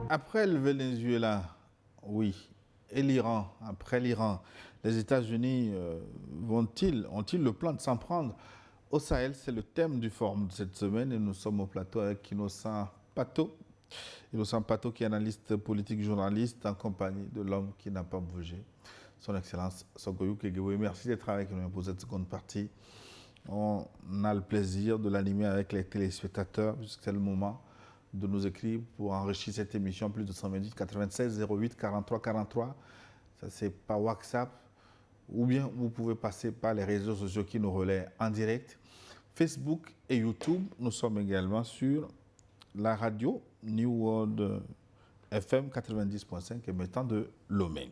Après le Venezuela, oui, et l'Iran, après l'Iran, les États-Unis ont-ils le plan de s'en prendre au Sahel? C'est le thème du forum de cette semaine et nous sommes au plateau avec Innocent Pato. Innocent Pato qui est analyste politique, journaliste en compagnie de l'homme qui n'a pas bougé, son Excellence Sogoyou Kegewe. Merci d'être avec nous pour cette seconde partie. On a le plaisir de l'animer avec les téléspectateurs puisque c'est le moment de nous écrire pour enrichir cette émission. Plus de 100 minutes, 96 08 43 43. Ça, c'est par WhatsApp. Ou bien vous pouvez passer par les réseaux sociaux qui nous relaient en direct. Facebook et YouTube. Nous sommes également sur la radio New World FM 90.5 émettant de Lomé.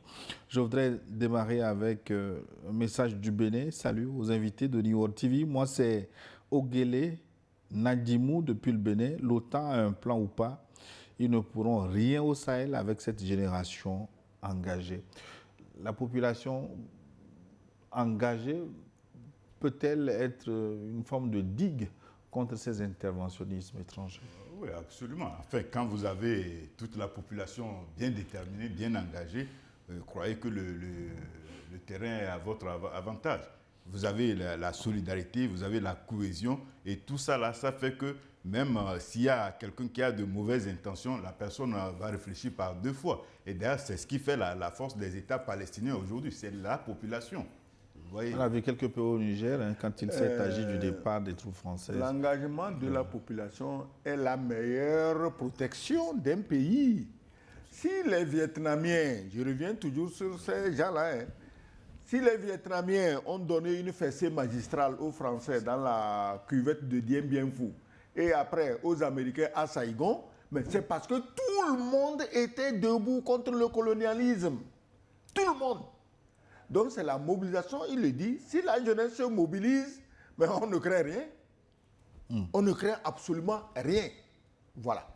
Je voudrais démarrer avec un message du Bénin. Salut aux invités de New World TV. Moi, c'est Ogele Nadimou depuis le Bénin. L'OTAN a un plan ou pas, ils ne pourront rien au Sahel avec cette génération engagée. La population engagée peut-elle être une forme de digue contre ces interventionnismes étrangers? Oui, absolument. Enfin, quand vous avez toute la population bien déterminée, bien engagée, croyez que le terrain est à votre avantage. Vous avez la solidarité, vous avez la cohésion, et tout ça, là, ça fait que même s'il y a quelqu'un qui a de mauvaises intentions, la personne va réfléchir par deux fois. Et d'ailleurs, c'est ce qui fait la force des États palestiniens aujourd'hui, c'est la population. On a vu quelques peu au Niger, quand il s'est agi du départ des troupes françaises. L'engagement de la population est la meilleure protection d'un pays. Si les Vietnamiens, je reviens toujours sur ces gens-là, si les Vietnamiens ont donné une fessée magistrale aux Français dans la cuvette de Dien Bien Phu et après aux Américains à Saigon, mais c'est parce que tout le monde était debout contre le colonialisme. Tout le monde. Donc c'est la mobilisation, il le dit, si la jeunesse se mobilise, mais on ne crée rien. On ne crée absolument rien. Voilà.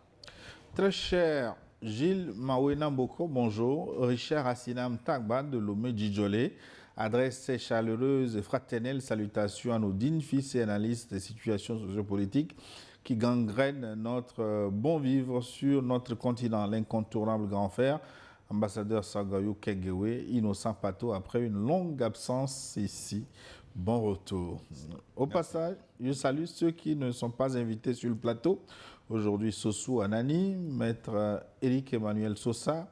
Très cher Gilles Mawena Boko, bonjour. Richard Assinam Tagba de Lomé Djidjolé adresse ses chaleureuses et fraternelles salutations à nos dignes fils et analystes des situations sociopolitiques qui gangrènent notre bon vivre sur notre continent. L'incontournable grand frère, ambassadeur Sagayo Kegewe, Innocent Pato, après une longue absence ici. Bon retour. Au passage, je salue ceux qui ne sont pas invités sur le plateau. Aujourd'hui, Sossou Anani, maître Éric Emmanuel Sosa,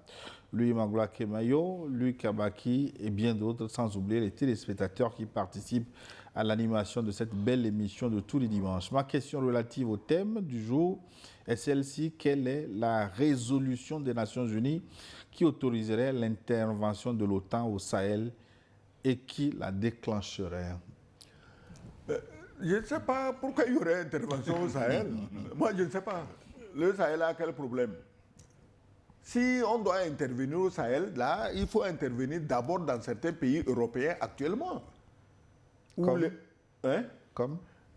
Louis Magloa Kemayo, Luc Kabaki et bien d'autres, sans oublier les téléspectateurs qui participent à l'animation de cette belle émission de tous les dimanches. Ma question relative au thème du jour est celle-ci. Quelle est la résolution des Nations Unies qui autoriserait l'intervention de l'OTAN au Sahel et qui la déclencherait? Je ne sais pas pourquoi il y aurait intervention au Sahel. Moi, je ne sais pas. Le Sahel a quel problème? Si on doit intervenir au Sahel, là, il faut intervenir d'abord dans certains pays européens actuellement.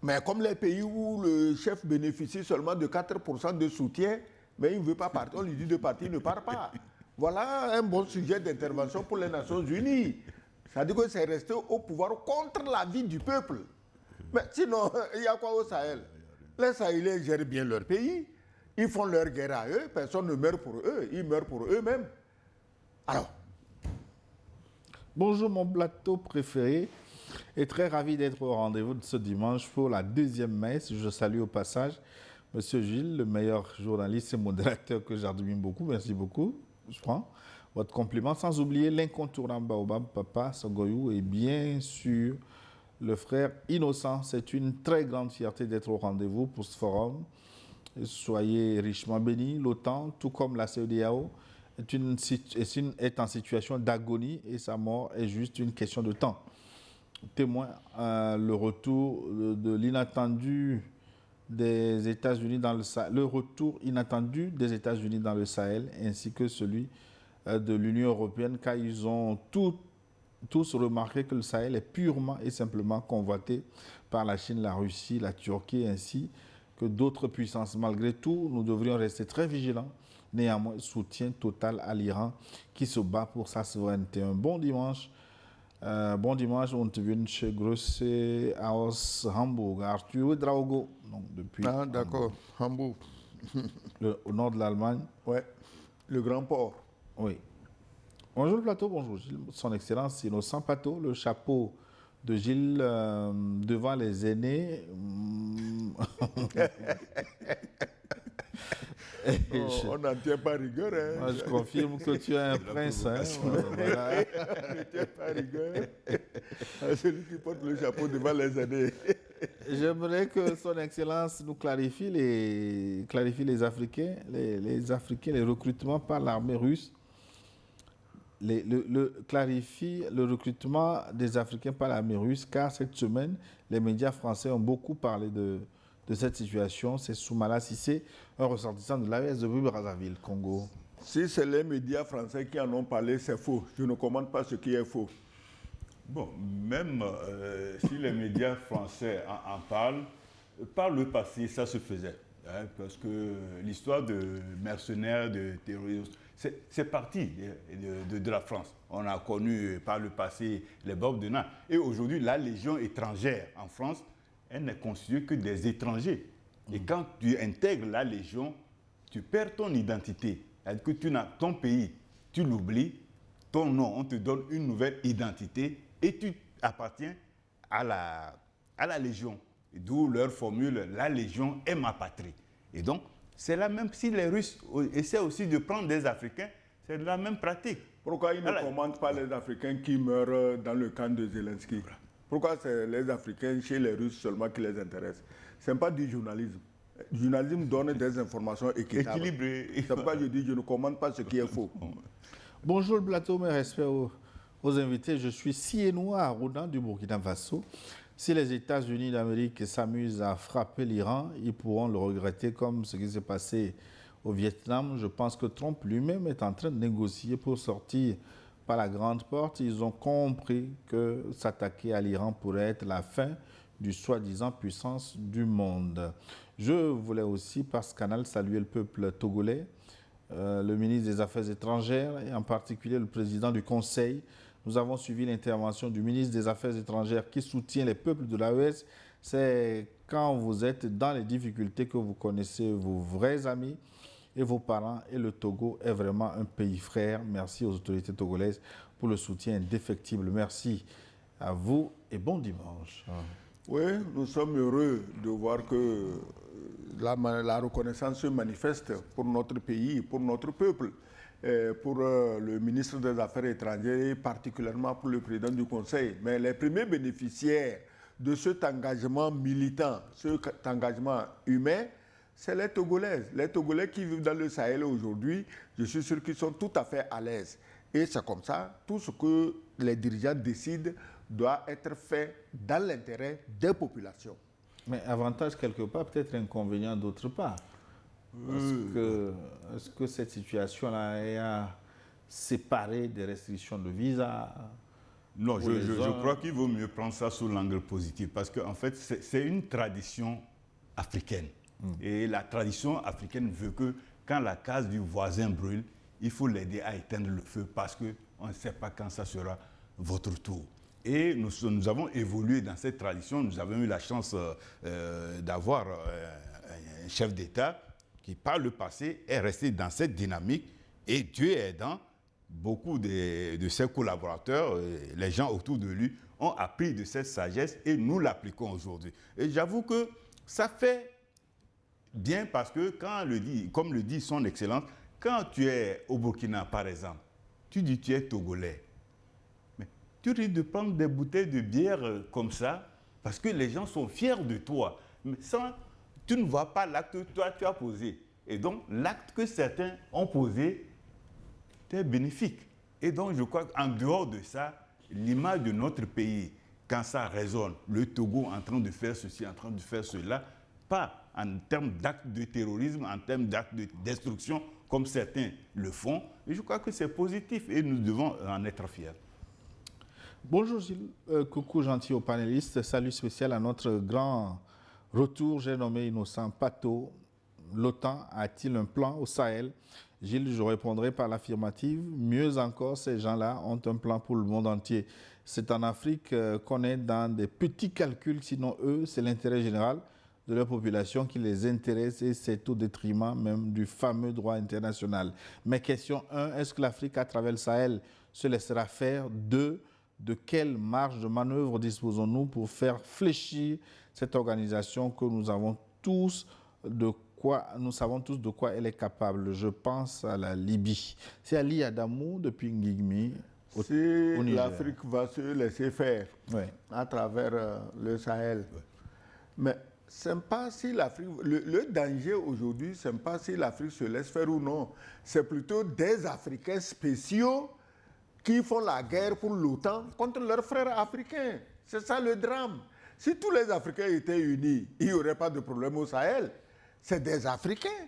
Mais comme les pays où le chef bénéficie seulement de 4% de soutien, mais il ne veut pas partir, on lui dit de partir, il ne part pas. Voilà un bon sujet d'intervention pour les Nations Unies. C'est-à-dire que c'est rester au pouvoir contre l'avis du peuple. Mais sinon, il y a quoi au Sahel? Les Sahéliens gèrent bien leur pays. Ils font leur guerre à eux. Personne ne meurt pour eux. Ils meurent pour eux-mêmes. Alors. Bonjour mon plateau préféré. Et très ravi d'être au rendez-vous de ce dimanche pour la deuxième messe. Je salue au passage Monsieur Gilles, le meilleur journaliste et modérateur que j'admire beaucoup. Merci beaucoup. Je prends votre compliment. Sans oublier l'incontournable Baobab, Papa Sogoyou et bien sûr le frère Innocent. C'est une très grande fierté d'être au rendez-vous pour ce forum. Soyez richement bénis. L'OTAN, tout comme la CEDEAO, est en situation d'agonie et sa mort est juste une question de temps. Témoin le retour de l'inattendu des États-Unis dans le Sahel, le retour inattendu des États-Unis dans le Sahel, ainsi que celui de l'Union européenne, car ils ont tous remarqué que le Sahel est purement et simplement convoité par la Chine, la Russie, la Turquie, ainsi que d'autres puissances. Malgré tout, nous devrions rester très vigilants. Néanmoins, soutien total à l'Iran qui se bat pour sa souveraineté. Un bon dimanche. Bon dimanche, on te vient chez Grosse aus Hamburg. Arthur Draogo. Donc, depuis d'accord, Hambourg. Au nord de l'Allemagne. Ouais. Le grand port. Oui. Bonjour le plateau, bonjour Gilles. Son Excellence Innocent Pato, le chapeau de Gilles devant les aînés. On n'en tient pas rigueur. Hein. Moi, je confirme que tu es un prince. Hein, voilà. On ne tient pas rigueur. Celui qui porte le chapeau devant les aînés. J'aimerais que Son Excellence nous clarifie les Africains, les recrutements par l'armée russe. Clarifie le recrutement des Africains par l'armée russe, car cette semaine, les médias français ont beaucoup parlé de cette situation. C'est Soumala Cissé, un ressortissant de l'AES de Brazzaville, Congo. Si c'est les médias français qui en ont parlé, c'est faux. Je ne commande pas ce qui est faux. Bon, même si les médias français en parlent, par le passé, ça se faisait. Hein, parce que l'histoire de mercenaires, de terroristes, c'est parti de la France. On a connu par le passé les Bob de Nain. Et aujourd'hui, la Légion étrangère en France, elle n'est constituée que des étrangers. Et quand tu intègres la Légion, tu perds ton identité. C'est-à-dire que ton pays, tu l'oublies, ton nom, on te donne une nouvelle identité et tu appartiens à la Légion. D'où leur formule, la Légion est ma patrie. Et donc, c'est la même, si les Russes essaient aussi de prendre des Africains, c'est la même pratique. Pourquoi ils ne commandent pas les Africains qui meurent dans le camp de Zelensky? Pourquoi c'est les Africains chez les Russes seulement qui les intéressent? Ce n'est pas du journalisme. Le journalisme donne des informations équitables. Équilibrées. C'est pourquoi je dis que je ne commande pas ce qui est faux. Bonjour le plateau, mes respects aux invités. Je suis Sienois Arruda du Burkina Faso. Si les États-Unis d'Amérique s'amusent à frapper l'Iran, ils pourront le regretter comme ce qui s'est passé au Vietnam. Je pense que Trump lui-même est en train de négocier pour sortir par la grande porte. Ils ont compris que s'attaquer à l'Iran pourrait être la fin du soi-disant puissance du monde. Je voulais aussi, par ce canal, saluer le peuple togolais, le ministre des Affaires étrangères et en particulier le président du Conseil. Nous avons suivi l'intervention du ministre des Affaires étrangères qui soutient les peuples de l'AES. C'est quand vous êtes dans les difficultés que vous connaissez vos vrais amis et vos parents. Et le Togo est vraiment un pays frère. Merci aux autorités togolaises pour le soutien indéfectible. Merci à vous et bon dimanche. Oui, nous sommes heureux de voir que la reconnaissance se manifeste pour notre pays, pour notre peuple. Pour le ministre des Affaires étrangères et particulièrement pour le président du Conseil. Mais les premiers bénéficiaires de cet engagement militant, cet engagement humain, c'est les Togolais. Les Togolais qui vivent dans le Sahel aujourd'hui, je suis sûr qu'ils sont tout à fait à l'aise. Et c'est comme ça, tout ce que les dirigeants décident doit être fait dans l'intérêt des populations. Mais avantage quelque part, peut-être inconvénient d'autre part. Est-ce que cette situation-là est à séparer des restrictions de visa? Non, je crois qu'il vaut mieux prendre ça sous l'angle positif parce qu'en fait, c'est une tradition africaine. Et la tradition africaine veut que quand la case du voisin brûle, il faut l'aider à éteindre le feu parce qu'on ne sait pas quand ça sera votre tour. Et nous avons évolué dans cette tradition. Nous avons eu la chance d'avoir un chef d'État qui, par le passé, est resté dans cette dynamique. Et Dieu aidant, beaucoup de ses collaborateurs, les gens autour de lui, ont appris de cette sagesse et nous l'appliquons aujourd'hui. Et j'avoue que ça fait bien parce que, comme le dit son Excellence, quand tu es au Burkina, par exemple, tu dis tu es Togolais. Mais tu risques de prendre des bouteilles de bière comme ça parce que les gens sont fiers de toi. Mais tu ne vois pas l'acte que toi tu as posé. Et donc, l'acte que certains ont posé est bénéfique. Et donc, je crois qu'en dehors de ça, l'image de notre pays, quand ça résonne, le Togo en train de faire ceci, en train de faire cela, pas en termes d'actes de terrorisme, en termes d'actes de destruction, comme certains le font. Et je crois que c'est positif et nous devons en être fiers. Bonjour Gilles, coucou gentil aux panélistes, salut spécial à notre grand retour, j'ai nommé Innocent Pato. L'OTAN a-t-il un plan au Sahel? Gilles, je répondrai par l'affirmative. Mieux encore, ces gens-là ont un plan pour le monde entier. C'est en Afrique qu'on est dans des petits calculs, sinon eux, c'est l'intérêt général. de leur population qui les intéresse et c'est au détriment même du fameux droit international. Mais question 1, est-ce que l'Afrique, à travers le Sahel, se laissera faire? 2, de quelle marge de manœuvre disposons-nous pour faire fléchir cette organisation que nous savons tous de quoi elle est capable? Je pense à la Libye. C'est Ali Adamou depuis Ngigmi. Si l'Afrique va se laisser faire à travers le Sahel, mais ce n'est pas si l'Afrique... Le danger aujourd'hui, ce n'est pas si l'Afrique se laisse faire ou non. C'est plutôt des Africains spéciaux qui font la guerre pour l'OTAN contre leurs frères africains. C'est ça le drame. Si tous les Africains étaient unis, il n'y aurait pas de problème au Sahel. C'est des Africains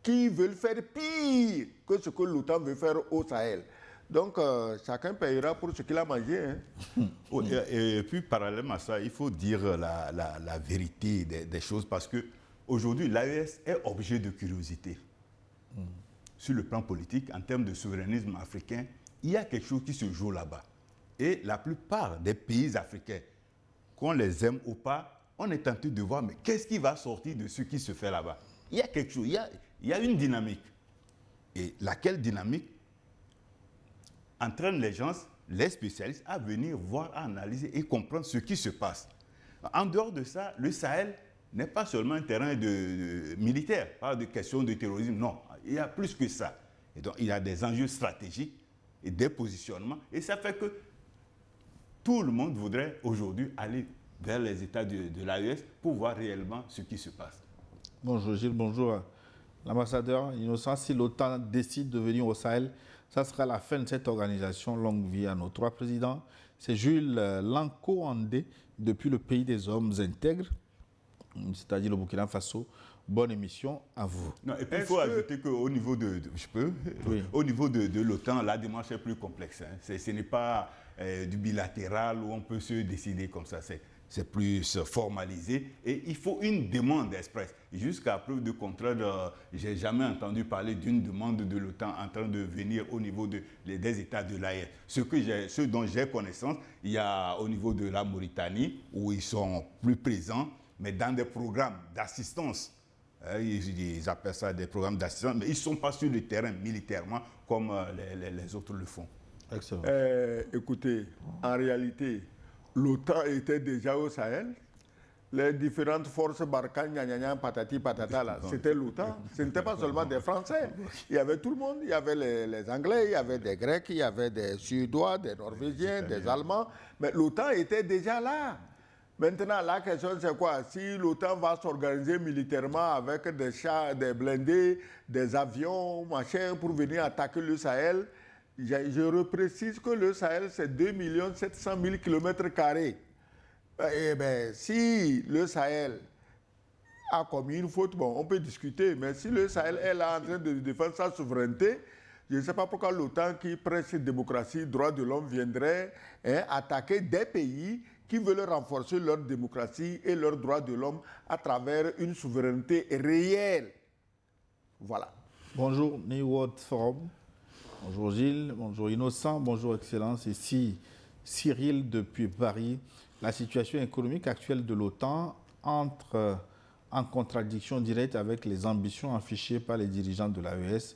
qui veulent faire pire que ce que l'OTAN veut faire au Sahel. Donc, chacun payera pour ce qu'il a mangé. Hein. Et puis, parallèlement à ça, il faut dire la vérité des choses parce qu'aujourd'hui, l'AES est objet de curiosité. Sur le plan politique, en termes de souverainisme africain, il y a quelque chose qui se joue là-bas. Et la plupart des pays africains, qu'on les aime ou pas, on est tenté de voir, mais qu'est-ce qui va sortir de ce qui se fait là-bas? Il y a quelque chose, il y a une dynamique. Et laquelle dynamique entraîne les gens, les spécialistes, à venir voir, à analyser et comprendre ce qui se passe. En dehors de ça, le Sahel n'est pas seulement un terrain militaire, pas de question de terrorisme, non. Il y a plus que ça. Et donc, il y a des enjeux stratégiques et des positionnements. Et ça fait que tout le monde voudrait aujourd'hui aller vers les États de l'AES pour voir réellement ce qui se passe. Bonjour Gilles, bonjour l'ambassadeur Innocent. Si l'OTAN décide de venir au Sahel, ça sera la fin de cette organisation. Longue vie à nos 3 présidents. C'est Jules Lanko-Andé, depuis le pays des hommes intègres, c'est-à-dire le Burkina Faso. Bonne émission à vous. Non, et puis il faut ajouter qu'au niveau au niveau de l'OTAN, la démarche est plus complexe. Hein. Ce n'est pas du bilatéral où on peut se décider comme ça. C'est plus formalisé et il faut une demande express. Jusqu'à preuve de contraire, je n'ai jamais entendu parler d'une demande de l'OTAN en train de venir au niveau des États de l'AES. Ce dont j'ai connaissance, il y a au niveau de la Mauritanie où ils sont plus présents, mais dans des programmes d'assistance. Ils appellent ça des programmes d'assistance, mais ils ne sont pas sur le terrain militairement comme les autres le font. Excellent. Écoutez, en réalité, l'OTAN était déjà au Sahel. Les différentes forces Barkhane, patati, patata, là, c'était l'OTAN. Ce n'était pas seulement des Français. Il y avait tout le monde. Il y avait les Anglais, il y avait des Grecs, il y avait des Suédois, des Norvégiens, des Allemands. Mais l'OTAN était déjà là. Maintenant, la question, c'est quoi? Si l'OTAN va s'organiser militairement avec des chars, des blindés, des avions, machin, pour venir attaquer le Sahel, je reprécise que le Sahel, c'est 2 700 000 km². Eh bien, si le Sahel a commis une faute, bon, on peut discuter, mais si le Sahel est là en train de défendre sa souveraineté, je ne sais pas pourquoi l'OTAN qui prêche démocratie, droits de l'homme, viendrait attaquer des pays qui veulent renforcer leur démocratie et leurs droits de l'homme à travers une souveraineté réelle. Voilà. Bonjour, New World Forum. Bonjour Gilles, bonjour Innocent, bonjour Excellence. Ici Cyril depuis Paris. La situation économique actuelle de l'OTAN entre en contradiction directe avec les ambitions affichées par les dirigeants de l'AES.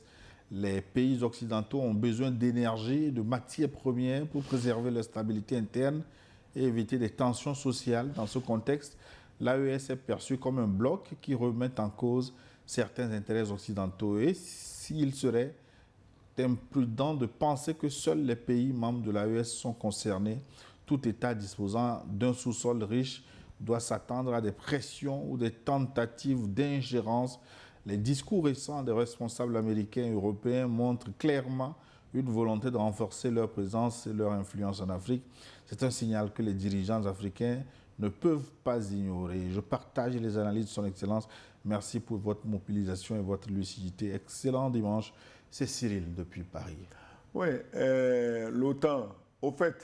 Les pays occidentaux ont besoin d'énergie et de matières premières pour préserver leur stabilité interne et éviter des tensions sociales. Dans ce contexte, l'AES est perçue comme un bloc qui remet en cause certains intérêts occidentaux. Et s'il serait imprudent de penser que seuls les pays membres de l'AES sont concernés, tout État disposant d'un sous-sol riche doit s'attendre à des pressions ou des tentatives d'ingérence. Les discours récents des responsables américains et européens montrent clairement une volonté de renforcer leur présence et leur influence en Afrique. C'est un signal que les dirigeants africains ne peuvent pas ignorer. Je partage les analyses de son Excellence. Merci pour votre mobilisation et votre lucidité. Excellent dimanche. C'est Cyril depuis Paris. Oui, l'OTAN, au fait,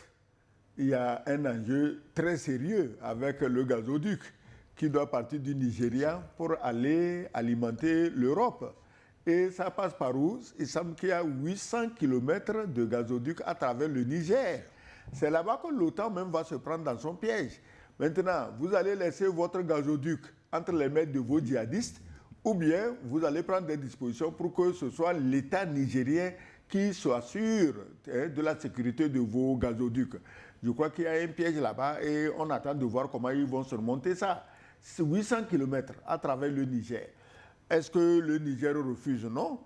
il y a un enjeu très sérieux avec le gazoduc qui doit partir du Nigeria pour aller alimenter l'Europe. Et ça passe par où? Il semble qu'il y a 800 km de gazoduc à travers le Niger. C'est là-bas que l'OTAN même va se prendre dans son piège. Maintenant, vous allez laisser votre gazoduc entre les mains de vos djihadistes, ou bien vous allez prendre des dispositions pour que ce soit l'État nigérien qui s'assure de la sécurité de vos gazoducs. Je crois qu'il y a un piège là-bas et on attend de voir comment ils vont surmonter ça. C'est 800 km à travers le Niger. Est-ce que le Niger refuse? Non.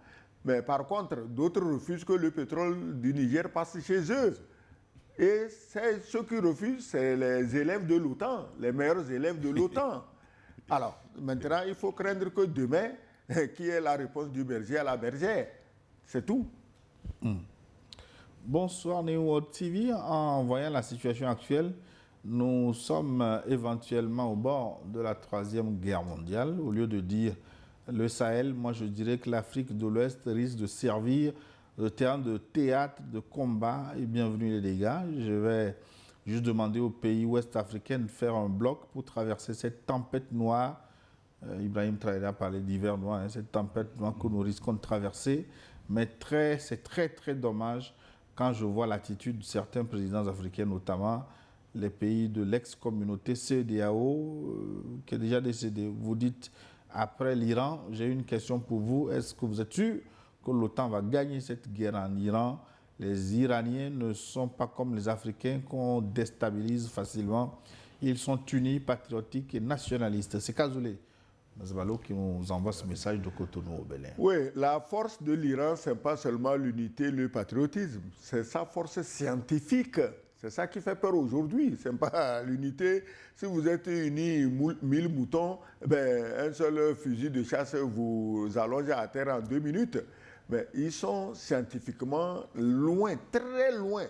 Mais par contre, d'autres refusent que le pétrole du Niger passe chez eux. Et ceux qui refusent, c'est les élèves de l'OTAN, les meilleurs élèves de l'OTAN. Alors, maintenant, il faut craindre que demain, qu'il y ait la réponse du berger à la bergère. C'est tout. Bonsoir New World TV. En voyant la situation actuelle, nous sommes éventuellement au bord de la Troisième Guerre mondiale. Au lieu de dire le Sahel, moi je dirais que l'Afrique de l'Ouest risque de servir de terrain de théâtre, de combat. Et bienvenue les dégâts. Je vais juste demander aux pays ouest-africains de faire un bloc pour traverser cette tempête noire. Ibrahim Traoré a parlé d'hiver noir, cette tempête noire que nous risquons de traverser. Mais c'est très dommage quand je vois l'attitude de certains présidents africains, notamment les pays de l'ex-communauté CEDEAO, qui est déjà décédé. Vous dites, après l'Iran, j'ai une question pour vous. Est-ce que vous êtes sûr que l'OTAN va gagner cette guerre en Iran? Les Iraniens ne sont pas comme les Africains qu'on déstabilise facilement. Ils sont unis, patriotiques et nationalistes. C'est Kazoulé Mazbalo qui nous envoie ce message de Cotonou au Bénin. Oui, la force de l'Iran, ce n'est pas seulement l'unité, le patriotisme, c'est sa force scientifique. C'est ça qui fait peur aujourd'hui. Ce n'est pas l'unité. Si vous êtes unis 1000 moutons, un seul fusil de chasse vous allonge à terre en 2 minutes. Mais ils sont scientifiquement loin, très loin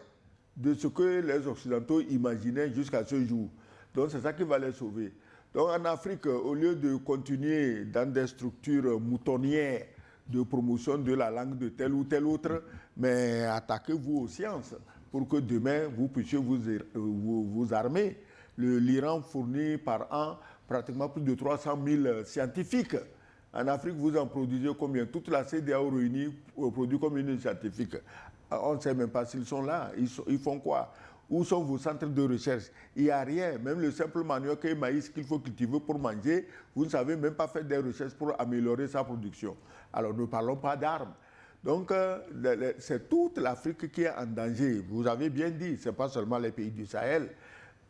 de ce que les Occidentaux imaginaient jusqu'à ce jour. Donc c'est ça qui va les sauver. Donc en Afrique, au lieu de continuer dans des structures moutonnières de promotion de la langue de tel ou tel autre, mais attaquez-vous aux sciences pour que demain vous puissiez vous armer. L'Iran fournit par an pratiquement plus de 300 000 scientifiques. En Afrique, vous en produisez combien? Toute la CEDEAO réunie produit combien de scientifiques? On ne sait même pas s'ils sont là. Ils font quoi? Où sont vos centres de recherche? Il n'y a rien. Même le simple manioc et maïs qu'il faut cultiver pour manger, vous ne savez même pas faire des recherches pour améliorer sa production. Alors ne parlons pas d'armes. Donc c'est toute l'Afrique qui est en danger. Vous avez bien dit, ce n'est pas seulement les pays du Sahel.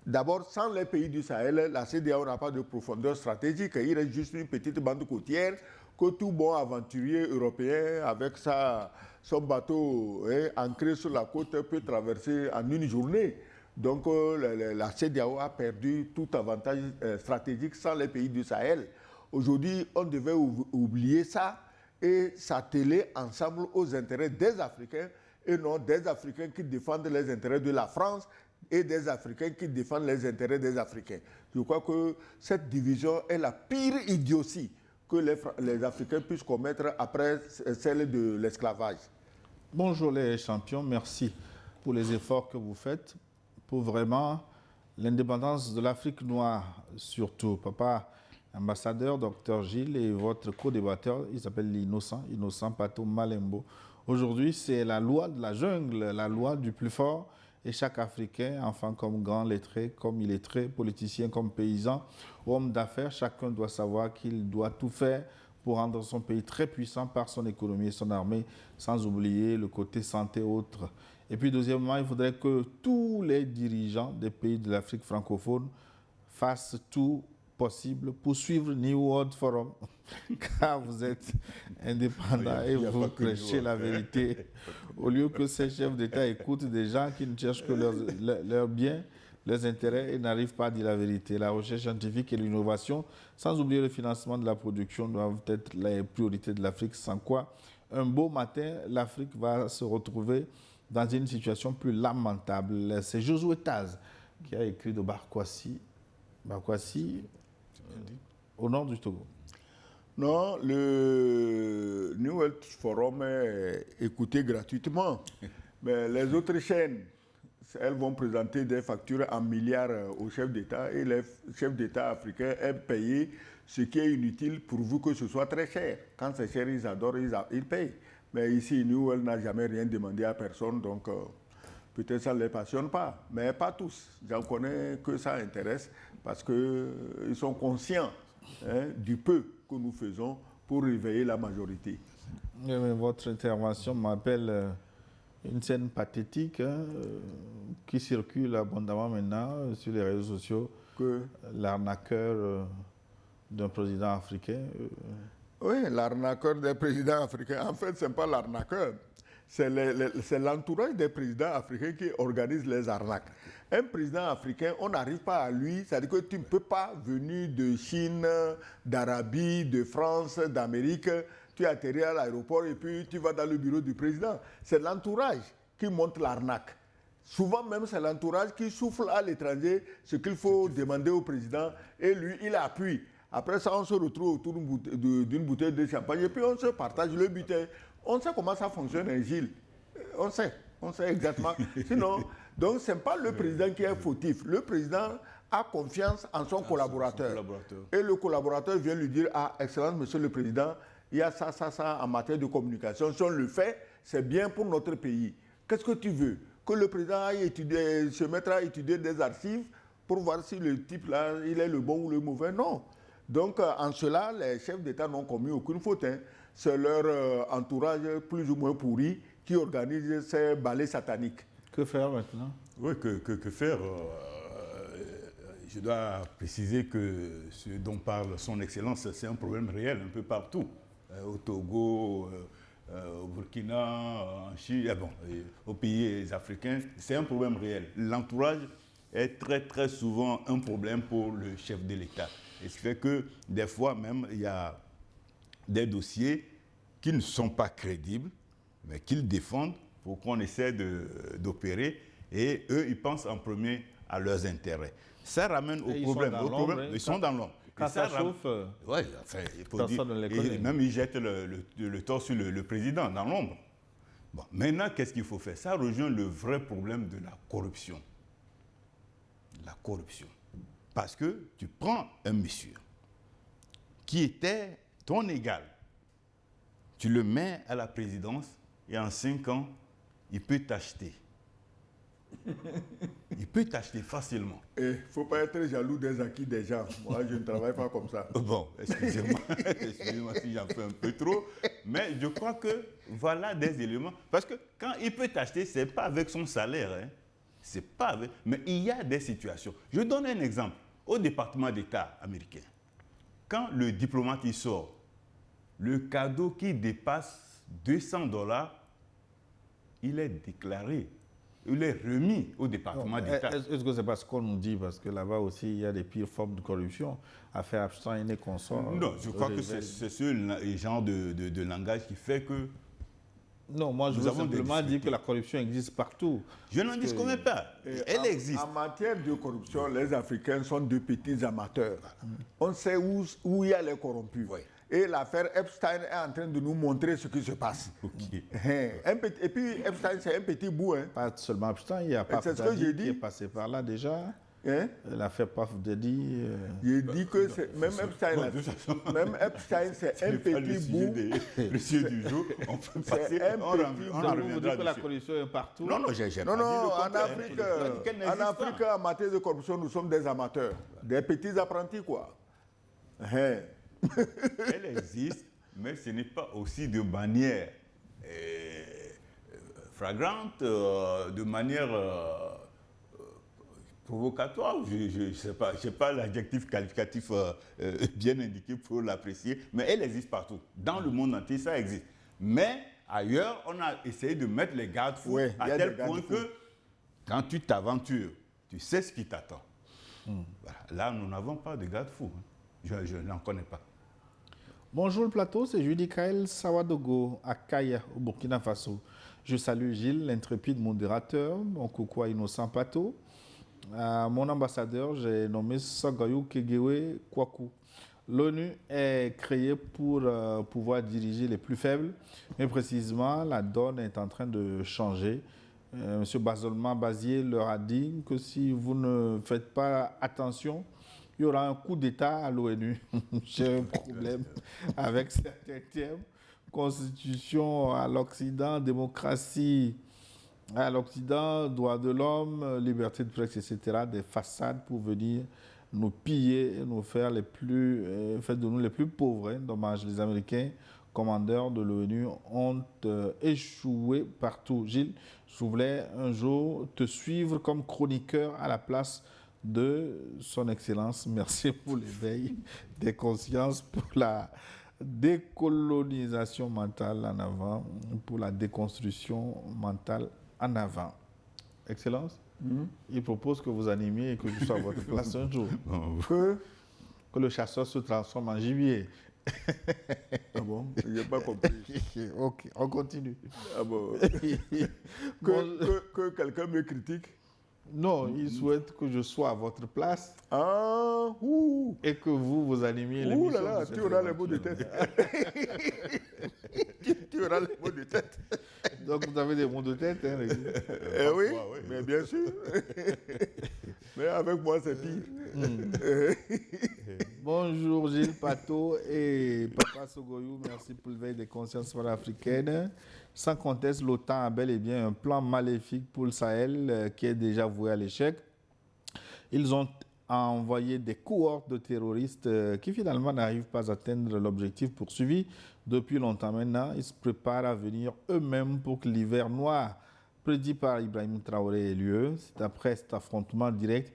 D'abord, sans les pays du Sahel, la CEDEAO n'a pas de profondeur stratégique. Il reste juste une petite bande côtière que tout bon aventurier européen, avec son bateau ancré sur la côte, peut traverser en une journée. Donc la CEDEAO a perdu tout avantage stratégique sans les pays du Sahel. Aujourd'hui, on devait oublier ça et s'atteler ensemble aux intérêts des Africains et non des Africains qui défendent les intérêts de la France et des Africains qui défendent les intérêts des Africains. Je crois que cette division est la pire idiotie que les Africains puissent commettre après celle de l'esclavage. Bonjour les champions, merci pour les efforts que vous faites pour vraiment l'indépendance de l'Afrique noire, surtout. Papa ambassadeur, docteur Gilles, et votre co-débatteur, il s'appelle Innocent Pato Malembo. Aujourd'hui, c'est la loi de la jungle, la loi du plus fort. Et chaque Africain, enfant comme grand, lettré, comme illettré, politicien comme paysan, homme d'affaires, chacun doit savoir qu'il doit tout faire pour rendre son pays très puissant par son économie et son armée, sans oublier le côté santé autre. Et puis deuxièmement, il faudrait que tous les dirigeants des pays de l'Afrique francophone fassent tout possible pour suivre New World Forum, car vous êtes indépendant et vous prêchez la vérité. Au lieu que ces chefs d'État écoutent des gens qui ne cherchent que leurs biens, leurs intérêts et n'arrivent pas à dire la vérité. La recherche scientifique et l'innovation, sans oublier le financement de la production, doivent être les priorités de l'Afrique, sans quoi, un beau matin, l'Afrique va se retrouver dans une situation plus lamentable. C'est Josué Taz qui a écrit de Barkwasi, au nord du Togo. Non, le New World Forum est écouté gratuitement. Mais les autres chaînes, elles vont présenter des factures en milliards aux chefs d'État et les chefs d'État africains aiment payer ce qui est inutile pourvu que ce soit très cher. Quand c'est cher, ils adorent, ils payent. Mais ici, New World n'a jamais rien demandé à personne, donc peut-être ça ne les passionne pas. Mais pas tous. J'en connais que ça intéresse parce qu'ils sont conscients du peu que nous faisons pour réveiller la majorité. Mais votre intervention m'appelle une scène pathétique qui circule abondamment maintenant sur les réseaux sociaux. Que, l'arnaqueur d'un président africain. Oui, l'arnaqueur des présidents africains. En fait, ce n'est pas l'arnaqueur. C'est l'entourage des présidents africains qui organise les arnaques. Un président africain, on n'arrive pas à lui, c'est-à-dire que tu ne peux pas venir de Chine, d'Arabie, de France, d'Amérique, tu atterris à l'aéroport et puis tu vas dans le bureau du président. C'est l'entourage qui monte l'arnaque. Souvent même, c'est l'entourage qui souffle à l'étranger ce qu'il faut demander au président et lui, il appuie. Après ça, on se retrouve autour d'une bouteille de champagne et puis on se partage le butin. On sait comment ça fonctionne, hein, Gilles. On sait exactement. Sinon, donc ce n'est pas le président qui est fautif. Le président a confiance en son collaborateur. Et le collaborateur vient lui dire, ah, Excellence, Monsieur le Président, il y a ça en matière de communication. Si on le fait, c'est bien pour notre pays. Qu'est-ce que tu veux? Que le président aille se mettre à étudier des archives pour voir si le type-là, il est le bon ou le mauvais? Non. Donc, en cela, les chefs d'État n'ont commis aucune faute. Hein. C'est leur entourage plus ou moins pourri qui organise ces ballets sataniques. Que faire maintenant? Oui, que faire je dois préciser que ce dont parle son Excellence, c'est un problème réel un peu partout. Au Togo, au Burkina, en Chine, aux pays africains, c'est un problème réel. L'entourage est très très souvent un problème pour le chef de l'État. Et ce qui fait que des fois même, il y a des dossiers qui ne sont pas crédibles, mais qu'ils défendent pour qu'on essaie d'opérer. Et eux, ils pensent en premier à leurs intérêts. Ça ramène au problème. Ils sont dans l'ombre. Quand ça chauffe, ouais, enfin, il faut personne ne les connaît. Et même ils jettent le tort sur le président dans l'ombre. Bon, maintenant, qu'est-ce qu'il faut faire? Ça rejoint le vrai problème de la corruption. La corruption. Parce que tu prends un monsieur qui était ton égal, tu le mets à la présidence et en 5 ans, il peut t'acheter. Il peut t'acheter facilement. Il ne faut pas être jaloux des acquis des gens. Moi, je ne travaille pas comme ça. Bon, excusez-moi si j'en fais un peu trop, mais je crois que voilà des éléments. Parce que quand il peut t'acheter, ce n'est pas avec son salaire. Hein. C'est pas avec... Mais il y a des situations. Je donne un exemple. Au département d'État américain, quand le diplomate il sort, le cadeau qui dépasse $200, il est déclaré. Il est remis au département d'État. Est-ce que c'est parce qu'on nous dit, parce que là-bas aussi, il y a des pires formes de corruption, affaires Epstein et consorts? Non, je crois que c'est ce genre de langage qui fait que... Non, moi je veux simplement dire que la corruption existe partout. Je n'en disconnais pas. Elle existe. En matière de corruption, les Africains sont de petits amateurs. On sait où il y a les corrompus. Oui. Et l'affaire Epstein est en train de nous montrer ce qui se passe. Okay. Et puis Epstein, c'est un petit bout. Hein. Pas seulement Epstein, il y a Paf Dadi qui est passé par là déjà. Hein? L'affaire Paf Dadi. J'ai dit que même Epstein, c'est un petit bout. Le sujet du jour, on peut passer. On reviendra que la corruption est partout. Non, en Afrique, en matière de corruption, nous sommes des amateurs, des petits apprentis, quoi. Elle existe, mais ce n'est pas aussi de manière flagrante, de manière provocatoire. Je ne sais pas, je n'ai pas l'adjectif qualificatif bien indiqué pour l'apprécier, mais elle existe partout. Dans le monde entier, ça existe. Mais ailleurs, on a essayé de mettre les garde-fous à tel point que quand tu t'aventures, tu sais ce qui t'attend. Voilà. Là, nous n'avons pas de garde-fous. Je n'en connais pas. Bonjour le plateau, c'est Judy Kael Sawadogo à Kaya, au Burkina Faso. Je salue Gilles, l'intrépide modérateur, mon coucou à Innocent Plateau. Mon ambassadeur, j'ai nommé Sogayou Kegewe Kwaku. L'ONU est créée pour pouvoir diriger les plus faibles, mais précisément, la donne est en train de changer. Monsieur Bazolman Bazier leur a dit que si vous ne faites pas attention, il y aura un coup d'État à l'ONU. J'ai un problème avec certains termes. Constitution à l'Occident, démocratie à l'Occident, droits de l'homme, liberté de presse, etc. Des façades pour venir nous piller et nous faire faire de nous les plus pauvres. Hein. Dommage, les Américains, commandeurs de l'ONU, ont échoué partout. Gilles, je voulais un jour te suivre comme chroniqueur à la place de son Excellence. Merci pour l'éveil des consciences, pour la décolonisation mentale en avant, pour la déconstruction mentale en avant. Excellence, il propose que vous animiez et que je sois à votre place un jour. Que le chasseur se transforme en gibier. Ah bon? Je n'ai pas compris. Ok, on continue. Ah bon? Bon, Que quelqu'un me critique? non, il souhaite que je sois à votre place Ah, ouh! et que vous animiez Ouh l'émission. là là, de cette tu auras les mots de éventuelle. tête. Tu auras les mots de tête. Donc vous avez des mots de tête, hein, les gars. Eh oui, Parfois, oui. mais bien sûr. Mais avec moi, c'est pire. Bonjour Gilles Pato et Papa Sogoyou, merci pour l'éveil des consciences panafricaines. Sans conteste, l'OTAN a bel et bien un plan maléfique pour le Sahel qui est déjà voué à l'échec. Ils ont envoyé des cohortes de terroristes qui finalement n'arrivent pas à atteindre l'objectif poursuivi depuis longtemps maintenant. Ils se préparent à venir eux-mêmes pour que l'hiver noir prédit par Ibrahim Traoré ait lieu. C'est après cet affrontement direct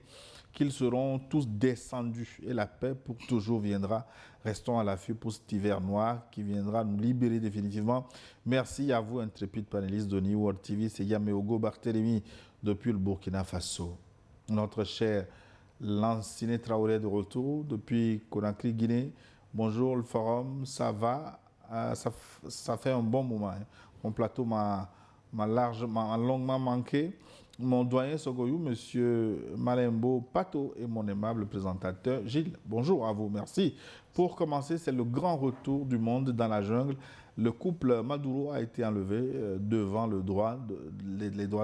qu'ils seront tous descendus et la paix pour toujours viendra. Restons à l'affût pour cet hiver noir qui viendra nous libérer définitivement. Merci à vous, intrépides panélistes de New World TV. C'est Yameogo Barthélémy depuis le Burkina Faso. Notre cher Lanciné Traoré de retour depuis Conakry, Guinée. Bonjour le forum, ça va? Ça fait un bon moment. Hein. Mon plateau m'a longuement manqué. Mon doyen Sogoyou, monsieur Malembo Pato et mon aimable présentateur Gilles. Bonjour à vous, merci. Pour commencer, c'est le grand retour du monde dans la jungle. Le couple Maduro a été enlevé devant les droits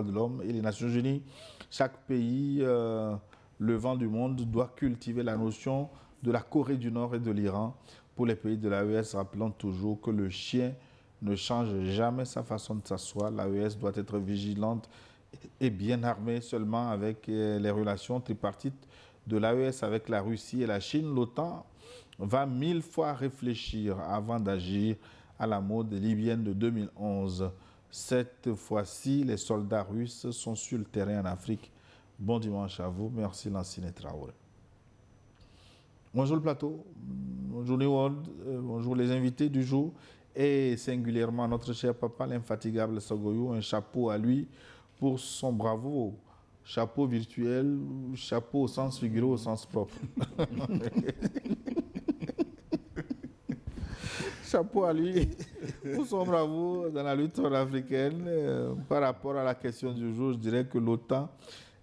de l'homme et les Nations Unies. Chaque pays, le vent du monde, doit cultiver la notion de la Corée du Nord et de l'Iran. Pour les pays de l'AES, rappelons toujours que le chien ne change jamais sa façon de s'asseoir. L'AES doit être vigilante et bien armée seulement avec les relations tripartites de l'AES avec la Russie et la Chine. L'OTAN va 1000 fois réfléchir avant d'agir à la mode libyenne de 2011. Cette fois-ci, les soldats russes sont sur le terrain en Afrique. Bon dimanche à vous. Merci Lanciné Traoré. Bonjour le plateau, bonjour New World, bonjour les invités du jour et singulièrement notre cher papa, l'infatigable Sogoyou. Un chapeau à lui pour son bravo. Chapeau virtuel, chapeau au sens figuré, au sens propre. Chapeau à lui pour son bravo dans la lutte africaine. Par rapport à la question du jour, je dirais que l'OTAN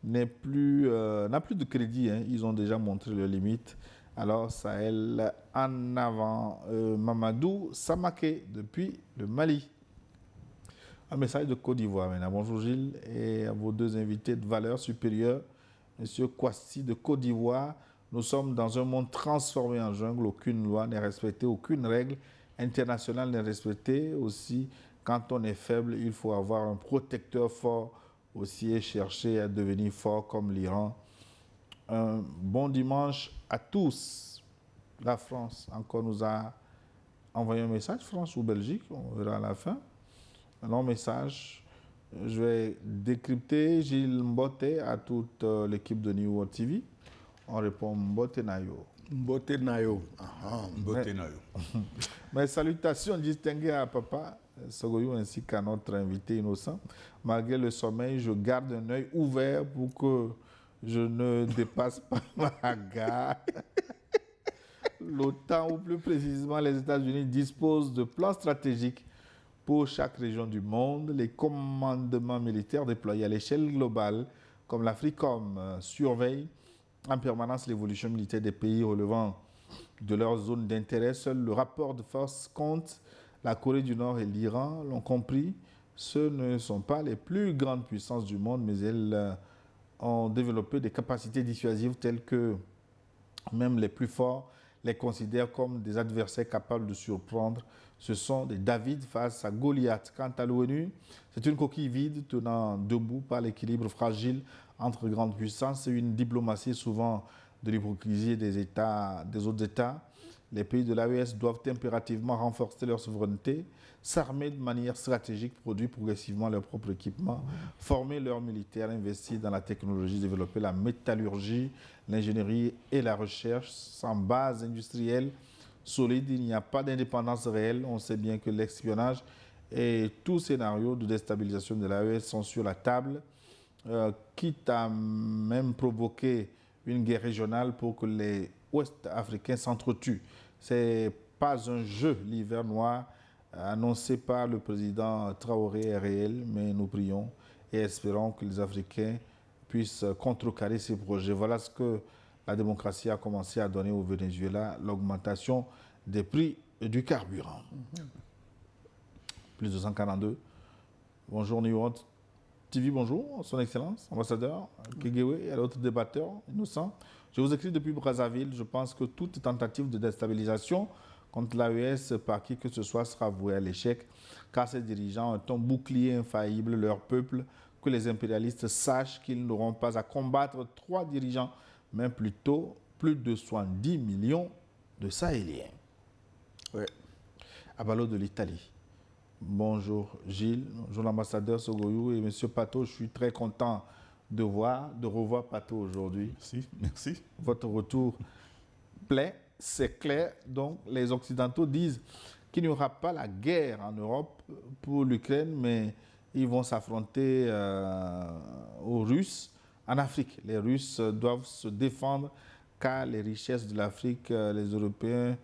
n'a plus de crédit. Hein. Ils ont déjà montré leurs limites. Alors, Sahel en avant. Mamadou Samaké depuis le Mali. Un message de Côte d'Ivoire maintenant. Bonjour Gilles et à vos deux invités de valeur supérieure. Monsieur Kwasi de Côte d'Ivoire. Nous sommes dans un monde transformé en jungle. Aucune loi n'est respectée, aucune règle internationale n'est respectée. Aussi, quand on est faible, il faut avoir un protecteur fort aussi et chercher à devenir fort comme l'Iran. Un bon dimanche à tous. La France encore nous a envoyé un message, France ou Belgique, on verra à la fin. Un long message. Je vais décrypter. Gilles Mbote à toute l'équipe de New World TV. On répond Mbote Nayo. Mbote Nayo. Mbote Nayo. Mes salutations distinguées à Papa Sogoyou ainsi qu'à notre invité innocent. Malgré le sommeil, je garde un œil ouvert pour que je ne dépasse pas ma gare. L'OTAN, ou plus précisément les États-Unis, disposent de plans stratégiques pour chaque région du monde. Les commandements militaires déployés à l'échelle globale, comme l'AFRICOM, surveillent en permanence l'évolution militaire des pays relevant de leur zone d'intérêt. Seul le rapport de force compte. La Corée du Nord et l'Iran l'ont compris. Ce ne sont pas les plus grandes puissances du monde, mais elles ont développé des capacités dissuasives telles que même les plus forts les considèrent comme des adversaires capables de surprendre. Ce sont des David face à Goliath. Quant à l'ONU, c'est une coquille vide tenant debout par l'équilibre fragile entre grandes puissances et une diplomatie souvent de l'hypocrisie des autres États. Les pays de l'AES doivent impérativement renforcer leur souveraineté, s'armer de manière stratégique, produire progressivement leur propre équipement, former leurs militaires, investir dans la technologie, développer la métallurgie, l'ingénierie et la recherche. Sans base industrielle solide, il n'y a pas d'indépendance réelle. On sait bien que l'espionnage et tout scénario de déstabilisation de l'AES sont sur la table, quitte à même provoquer une guerre régionale pour que les Ouest-Africains s'entretuent. Ce n'est pas un jeu, l'hiver noir annoncé par le président Traoré est réel, mais nous prions et espérons que les Africains puissent contrecarrer ces projets. Voilà ce que la démocratie a commencé à donner au Venezuela, l'augmentation des prix du carburant. Plus de 142. Bonjour New York TV, bonjour, son excellence, ambassadeur Kegewe et l'autre débatteur innocent. Je vous écris depuis Brazzaville. Je pense que toute tentative de déstabilisation contre l'AES par qui que ce soit sera vouée à l'échec, car ces dirigeants ont un bouclier infaillible, leur peuple, que les impérialistes sachent qu'ils n'auront pas à combattre 3 dirigeants, mais plutôt plus de 70 millions de Sahéliens. Ouais. Abalo de l'Italie. Bonjour Gilles, bonjour l'ambassadeur Sogoyou et monsieur Pato, je suis très content de revoir Pato aujourd'hui. Merci. Votre retour plaît, c'est clair. Donc les Occidentaux disent qu'il n'y aura pas la guerre en Europe pour l'Ukraine, mais ils vont s'affronter aux Russes en Afrique. Les Russes doivent se défendre car les richesses de l'Afrique, les Européens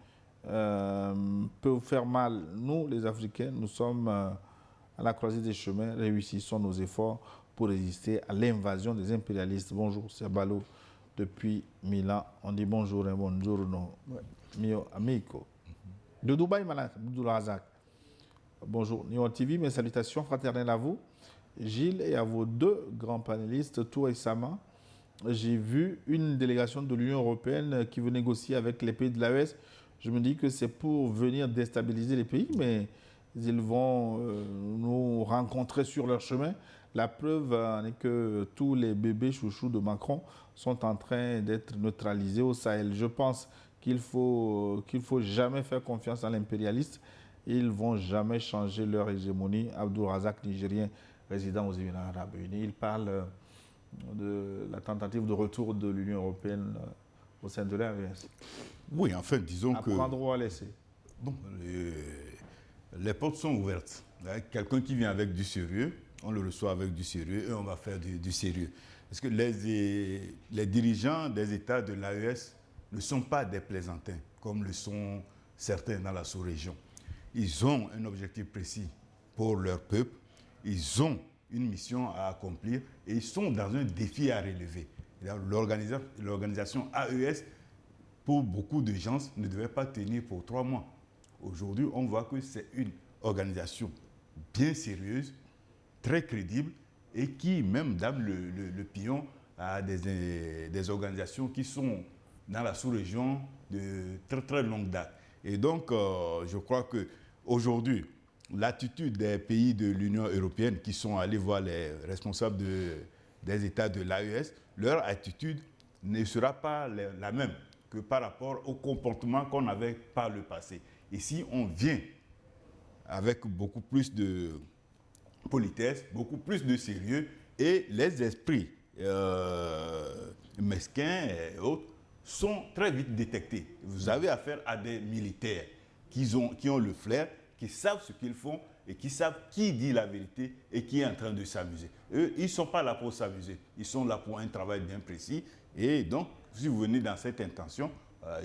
peuvent faire mal. Nous, les Africains, nous sommes à la croisée des chemins. Réussissons nos efforts pour résister à l'invasion des impérialistes. Bonjour, c'est Balo depuis Milan. On dit bonjour et buongiorno, mio amico. De Dubaï, Malak, Abdul Razak. Bonjour, Nyon TV, mes salutations fraternelles à vous, Gilles, et à vos 2 grands panélistes. Tout récemment, j'ai vu une délégation de l'Union européenne qui veut négocier avec les pays de l'AES. Je me dis que c'est pour venir déstabiliser les pays, mais ils vont nous rencontrer sur leur chemin. La preuve est que tous les bébés chouchous de Macron sont en train d'être neutralisés au Sahel. Je pense qu'il faut jamais faire confiance à l'impérialiste. Ils ne vont jamais changer leur hégémonie. Abdul Razak, nigérien, résident aux Émirats arabes unis, il parle de la tentative de retour de l'Union européenne au sein de l'AES. Oui, enfin, disons que... Prendre ou à laisser. Bon, les portes sont ouvertes. Quelqu'un qui vient avec du sérieux, on le reçoit avec du sérieux et on va faire du sérieux. Parce que les dirigeants des États de l'AES ne sont pas des plaisantins, comme le sont certains dans la sous-région. Ils ont un objectif précis pour leur peuple, ils ont une mission à accomplir et ils sont dans un défi à relever. L'organisation AES, pour beaucoup de gens, ne devait pas tenir pour 3 mois. Aujourd'hui, on voit que c'est une organisation bien sérieuse, très crédible et qui même donne le pion à des organisations qui sont dans la sous-région de très très longue date. Et donc, je crois qu'aujourd'hui, l'attitude des pays de l'Union européenne qui sont allés voir les responsables des États de l'AES, leur attitude ne sera pas la même que par rapport au comportement qu'on avait par le passé. Ici, on vient avec beaucoup plus de politesse, beaucoup plus de sérieux et les esprits mesquins et autres sont très vite détectés. Vous avez affaire à des militaires qui ont le flair, qui savent ce qu'ils font et qui savent qui dit la vérité et qui est en train de s'amuser. Eux, ils ne sont pas là pour s'amuser. Ils sont là pour un travail bien précis. Et donc, si vous venez dans cette intention,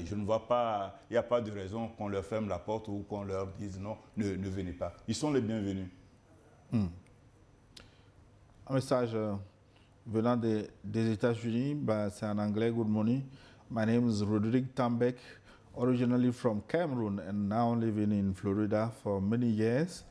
je ne vois pas, il n'y a pas de raison qu'on leur ferme la porte ou qu'on leur dise non, ne venez pas. Ils sont les bienvenus. Un message venant des États-Unis, c'est en anglais. Good morning. My name is Roderick Tambek, originally from Cameroon and now living in Florida for many years.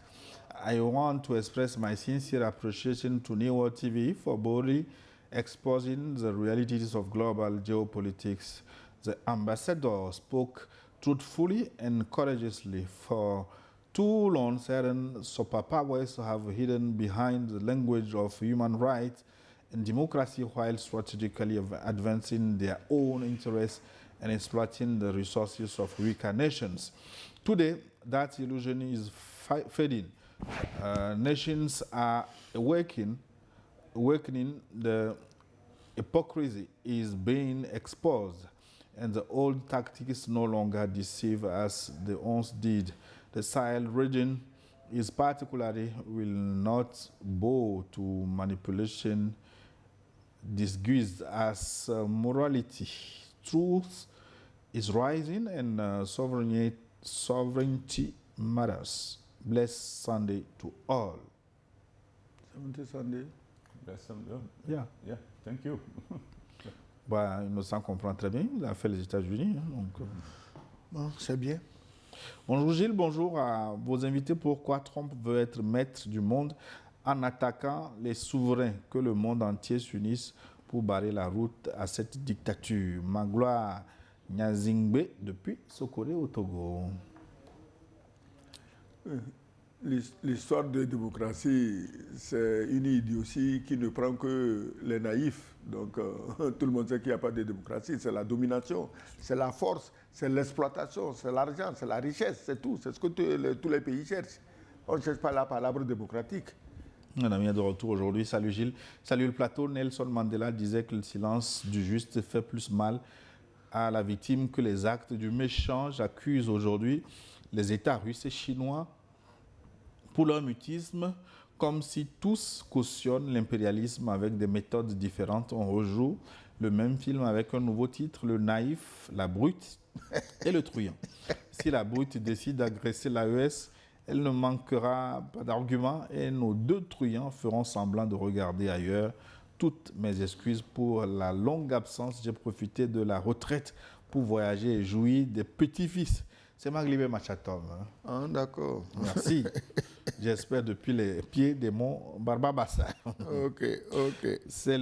I want to express my sincere appreciation to New World TV for boldly exposing the realities of global geopolitics. The ambassador spoke truthfully and courageously. For too long, certain superpowers have hidden behind the language of human rights in democracy while strategically advancing their own interests and exploiting the resources of weaker nations. Today, that illusion is fading. Nations are awakening, the hypocrisy is being exposed, and the old tactics no longer deceive as they once did. The Sahel region is particularly will not bow to manipulation disguised as morality. Truth is rising and sovereignty matters. Blessed Sunday to all. 70 Sunday. Bless them. Yeah. Yeah, thank you. Bah, Innocent comprend très bien, il a fait les États-Unis. Donc, Bon, c'est bien. Bonjour Gilles, bonjour à vos invités. Pourquoi Trump veut être maître du monde en attaquant les souverains? Que le monde entier s'unisse pour barrer la route à cette dictature. Magloire Nyazingbe depuis Sokore au Togo. L'histoire de démocratie, c'est une idiotie qui ne prend que les naïfs. Donc, tout le monde sait qu'il n'y a pas de démocratie. C'est la domination, c'est la force, c'est l'exploitation, c'est l'argent, c'est la richesse, c'est tout. C'est ce que tous les pays cherchent. On ne cherche pas la palabra démocratique. Un ami est de retour aujourd'hui. Salut Gilles. Salut le plateau. Nelson Mandela disait que le silence du juste fait plus mal à la victime que les actes du méchant. J'accuse aujourd'hui les États russes et chinois pour leur mutisme, comme si tous cautionnent l'impérialisme avec des méthodes différentes. On rejoue le même film avec un nouveau titre, le naïf, la brute et le truand. Si la brute décide d'agresser l'AES, elle ne manquera pas d'arguments et nos deux truands feront semblant de regarder ailleurs. Toutes mes excuses pour la longue absence. J'ai profité de la retraite pour voyager et jouir des petits-fils. C'est Maglibé Machatom. Hein. Ah, d'accord. Merci. J'espère depuis les pieds des monts Barbabassa. Ok. C'est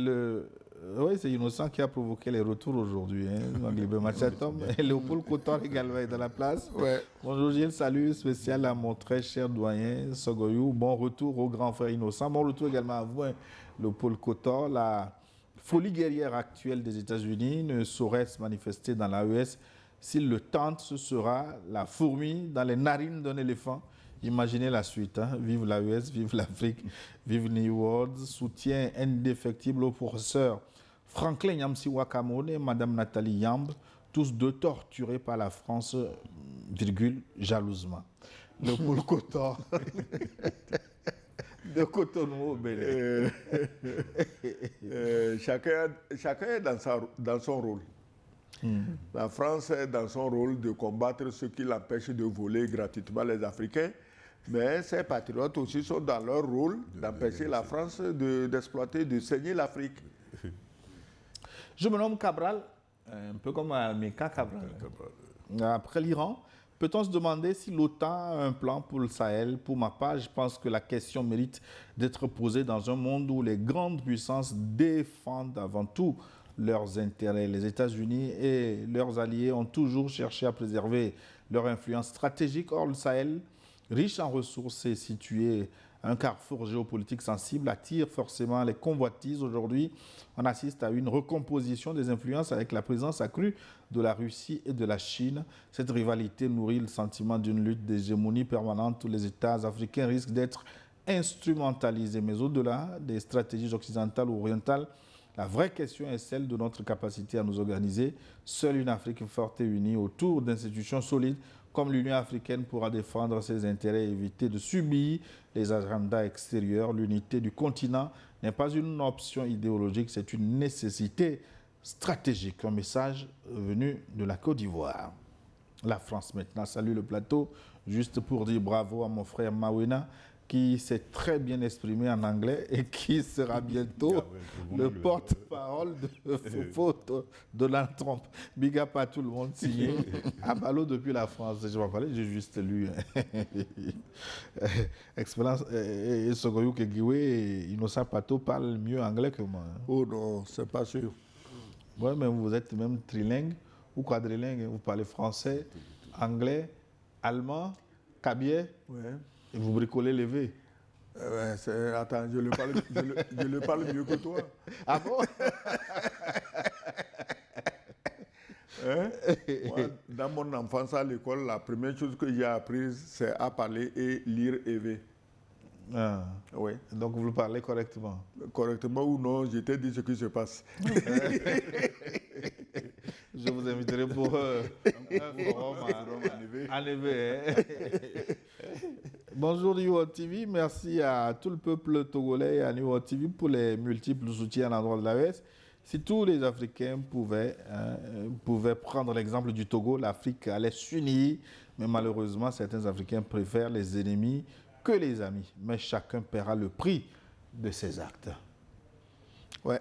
c'est Innocent qui a provoqué les retours aujourd'hui. Hein. Maglibé Machatom. Et Léopold Coton également est dans la place. Ouais. Bonjour Gilles, salut spécial à mon très cher doyen Sogoyou. Bon retour au grand frère Innocent. Bon retour également à vous, hein, Léopold Coton. La folie guerrière actuelle des États-Unis ne saurait se manifester dans l'AES. S'il le tente, ce sera la fourmi dans les narines d'un éléphant. Imaginez la suite. Hein. Vive l'AES, vive l'Afrique, vive New World. Soutien indéfectible au professeur Franklin Yamsi Wakamone et Madame Nathalie Yamb, tous deux torturés par la France, jalousement. Le Paul Coton. De Cotonou au Bénin. Chacun est dans son rôle. La France est dans son rôle de combattre ceux qui l'empêchent de voler gratuitement les Africains, mais ces patriotes aussi sont dans leur rôle d'empêcher la France d'exploiter, de saigner l'Afrique. Je me nomme Cabral, un peu comme Mika Cabral. Après l'Iran, peut-on se demander si l'OTAN a un plan pour le Sahel? Pour ma part, je pense que la question mérite d'être posée dans un monde où les grandes puissances défendent avant tout leurs intérêts. Les États-Unis et leurs alliés ont toujours cherché à préserver leur influence stratégique. Or, le Sahel, riche en ressources et situé à un carrefour géopolitique sensible, attire forcément les convoitises. Aujourd'hui, on assiste à une recomposition des influences avec la présence accrue de la Russie et de la Chine. Cette rivalité nourrit le sentiment d'une lutte d'hégémonie permanente où les États africains risquent d'être instrumentalisés. Mais au-delà des stratégies occidentales ou orientales, la vraie question est celle de notre capacité à nous organiser. Seule une Afrique forte et unie autour d'institutions solides comme l'Union africaine pourra défendre ses intérêts et éviter de subir les agendas extérieurs. L'unité du continent n'est pas une option idéologique, c'est une nécessité stratégique. Un message venu de la Côte d'Ivoire. La France maintenant, salut le plateau. Juste pour dire bravo à mon frère Mawena, qui s'est très bien exprimé en anglais et qui sera bientôt le porte-parole de Fofo Donald Trump. Big up à tout le monde, signé Abalo depuis la France. Je vais parler, j'ai juste lu Expérience et Sogoyou Kegiwe et Innocent Pato parle mieux anglais que moi. Oh non, c'est pas sûr. Oui, mais vous êtes même trilingue ou quadrilingue. Vous parlez français, anglais, allemand, cabiais. Ouais. Et vous bricolez les V. Attends, je le parle mieux que toi. Ah bon? Hein? Moi, dans mon enfance à l'école, la première chose que j'ai apprise, c'est à parler et lire EV. Ah. Oui. Donc vous le parlez correctement. Correctement ou non, je t'ai dit ce qui se passe. Je vous inviterai pour un forum en éveil. Bonjour New World TV, merci à tout le peuple togolais et à New World TV pour les multiples soutiens à l'endroit de l'AES. Si tous les Africains pouvaient prendre l'exemple du Togo, l'Afrique allait s'unir, mais malheureusement, certains Africains préfèrent les ennemis que les amis. Mais chacun paiera le prix de ses actes. Ouais.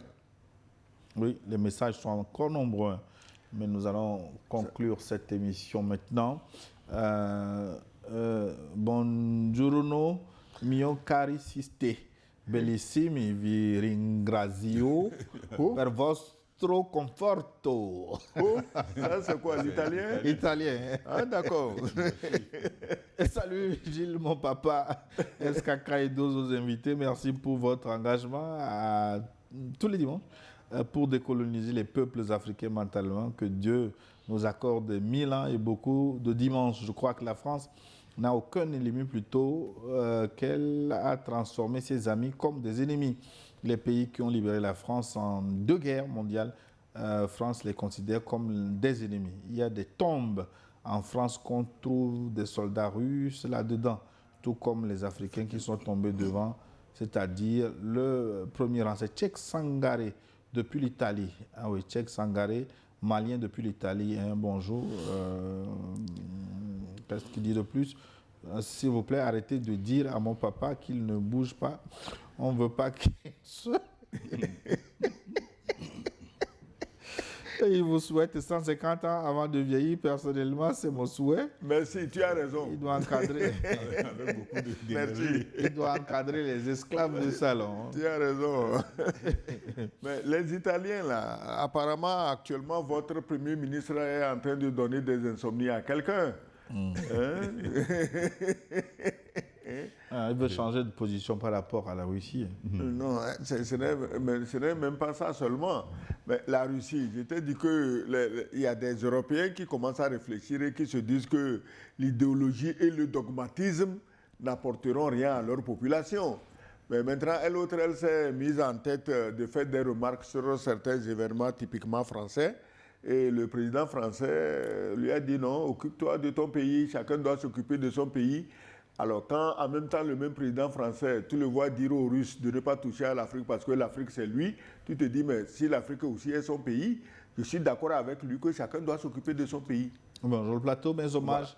Oui, les messages sont encore nombreux, mais nous allons conclure cette émission maintenant. Buongiorno, mio carissiste, bellissimi, vi ringrazio per vostro conforto. Oh, ça c'est quoi, l'italien? Italien. Ah, d'accord. Salut Gilles, mon papa, SKK et deux invités. Merci pour votre engagement tous les dimanches pour décoloniser les peuples africains mentalement. Que Dieu nous accorde 1000 ans et beaucoup de dimanches. Je crois que la France n'a aucun ennemi, plutôt qu'elle a transformé ses amis comme des ennemis. Les pays qui ont libéré la France en 2 guerres mondiales, France les considère comme des ennemis. Il y a des tombes en France qu'on trouve des soldats russes là-dedans, tout comme les Africains qui sont tombés devant, c'est-à-dire le premier rang. C'est Cheikh Sangaré depuis l'Italie. Ah oui, Cheikh Sangaré, malien depuis l'Italie. Bonjour. Qu'est-ce qu'il dit de plus? S'il vous plaît, arrêtez de dire à mon papa qu'il ne bouge pas. On ne veut pas qu'il se... Il vous souhaite 150 ans avant de vieillir. Personnellement, c'est mon souhait. Merci, tu as raison. Il doit encadrer, Avec beaucoup d'énergie. il doit encadrer les esclaves du salon. Tu as raison. Mais les Italiens, là, apparemment, actuellement, votre Premier ministre est en train de donner des insomnies à quelqu'un. Hein? Il veut changer de position par rapport à la Russie. Non, ce n'est même pas ça seulement. Mais la Russie, je t'ai dit qu'il y a des Européens qui commencent à réfléchir et qui se disent que l'idéologie et le dogmatisme n'apporteront rien à leur population. Mais maintenant, elle s'est mise en tête de faire des remarques sur certains événements typiquement français. Et le président français lui a dit non, occupe-toi de ton pays, chacun doit s'occuper de son pays. Alors quand en même temps le même président français, tu le vois dire aux Russes de ne pas toucher à l'Afrique parce que l'Afrique c'est lui, tu te dis mais si l'Afrique aussi est son pays, je suis d'accord avec lui que chacun doit s'occuper de son pays. Bonjour le plateau, mes hommages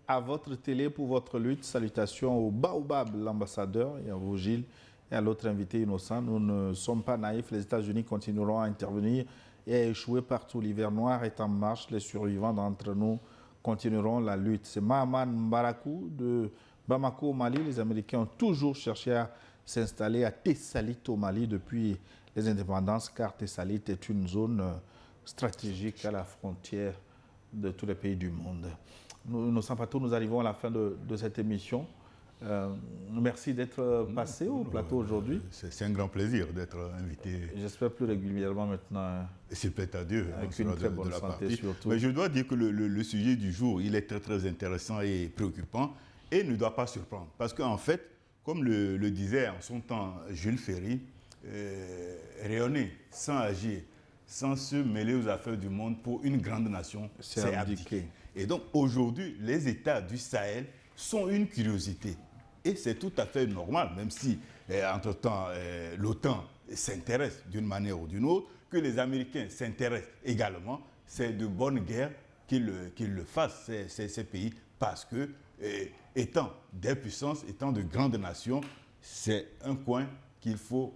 à votre télé pour votre lutte. Salutations au Baobab, l'ambassadeur, et à vous Gilles, et à l'autre invité innocent. Nous ne sommes pas naïfs, les États-Unis continueront à intervenir et à échouer partout. L'hiver noir est en marche, les survivants d'entre nous continueront la lutte. C'est Mahaman Mbarakou de Bamako au Mali. Les Américains ont toujours cherché à s'installer à Tessalit au Mali depuis les indépendances, car Tessalit est une zone stratégique à la frontière de tous les pays du monde. Nous, sans Pato, nous arrivons à la fin de cette émission. Merci d'être passé au plateau aujourd'hui. C'est un grand plaisir d'être invité. J'espère plus régulièrement maintenant. S'il plaît à Dieu. Avec une très bonne santé surtout. Mais je dois dire que le sujet du jour, il est très très intéressant et préoccupant et ne doit pas surprendre. Parce qu'en fait, comme le disait en son temps Jules Ferry, rayonner sans agir, sans se mêler aux affaires du monde pour une grande nation, c'est abdiquer. Et donc aujourd'hui, les États du Sahel sont une curiosité. Et c'est tout à fait normal, même si, entre-temps, l'OTAN s'intéresse d'une manière ou d'une autre, que les Américains s'intéressent également. C'est de bonne guerre qu'ils le fassent, ces pays, parce que, étant des puissances, étant de grandes nations, c'est un coin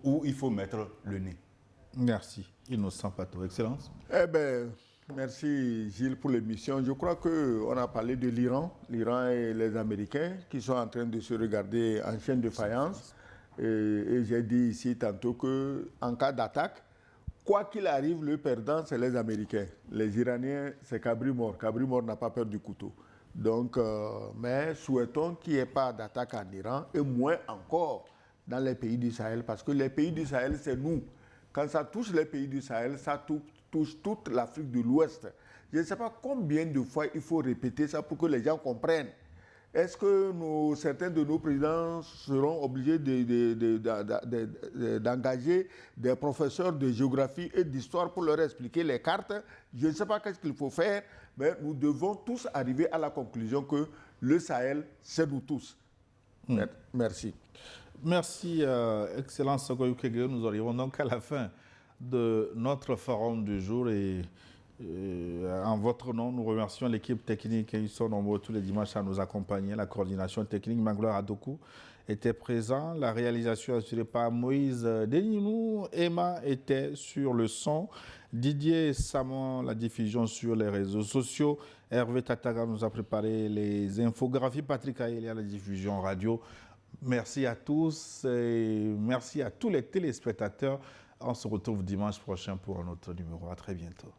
où il faut mettre le nez. Merci. Innocent Pato, Excellence. Eh bien, merci Gilles pour l'émission. Je crois qu'on a parlé de l'Iran et les Américains qui sont en train de se regarder en chaîne de faïence. Et j'ai dit ici tantôt qu'en cas d'attaque, quoi qu'il arrive, le perdant, c'est les Américains. Les Iraniens, c'est Cabri mort. Cabri mort n'a pas peur du couteau. Donc, mais souhaitons qu'il n'y ait pas d'attaque en Iran et moins encore dans les pays du Sahel, parce que les pays du Sahel, c'est nous. Quand ça touche les pays du Sahel, ça touche toute l'Afrique de l'Ouest. Je ne sais pas combien de fois il faut répéter ça pour que les gens comprennent. Est-ce que certains de nos présidents seront obligés d'engager des professeurs de géographie et d'histoire pour leur expliquer les cartes? Je ne sais pas qu'est-ce qu'il faut faire, mais nous devons tous arriver à la conclusion que le Sahel, c'est nous tous. Merci. Merci, Excellence Sogoyou Kegre. Nous arrivons donc à la fin de notre forum du jour et en votre nom, nous remercions l'équipe technique et ils sont nombreux tous les dimanches à nous accompagner. La coordination technique, Magloire Adoku était présent. La réalisation assurée par Moïse Deninou. Emma était sur le son. Didier Samon, la diffusion sur les réseaux sociaux. Hervé Tataga nous a préparé les infographies. Patrick Ayelia, la diffusion radio. Merci à tous et merci à tous les téléspectateurs. On se retrouve dimanche prochain pour un autre numéro. À très bientôt.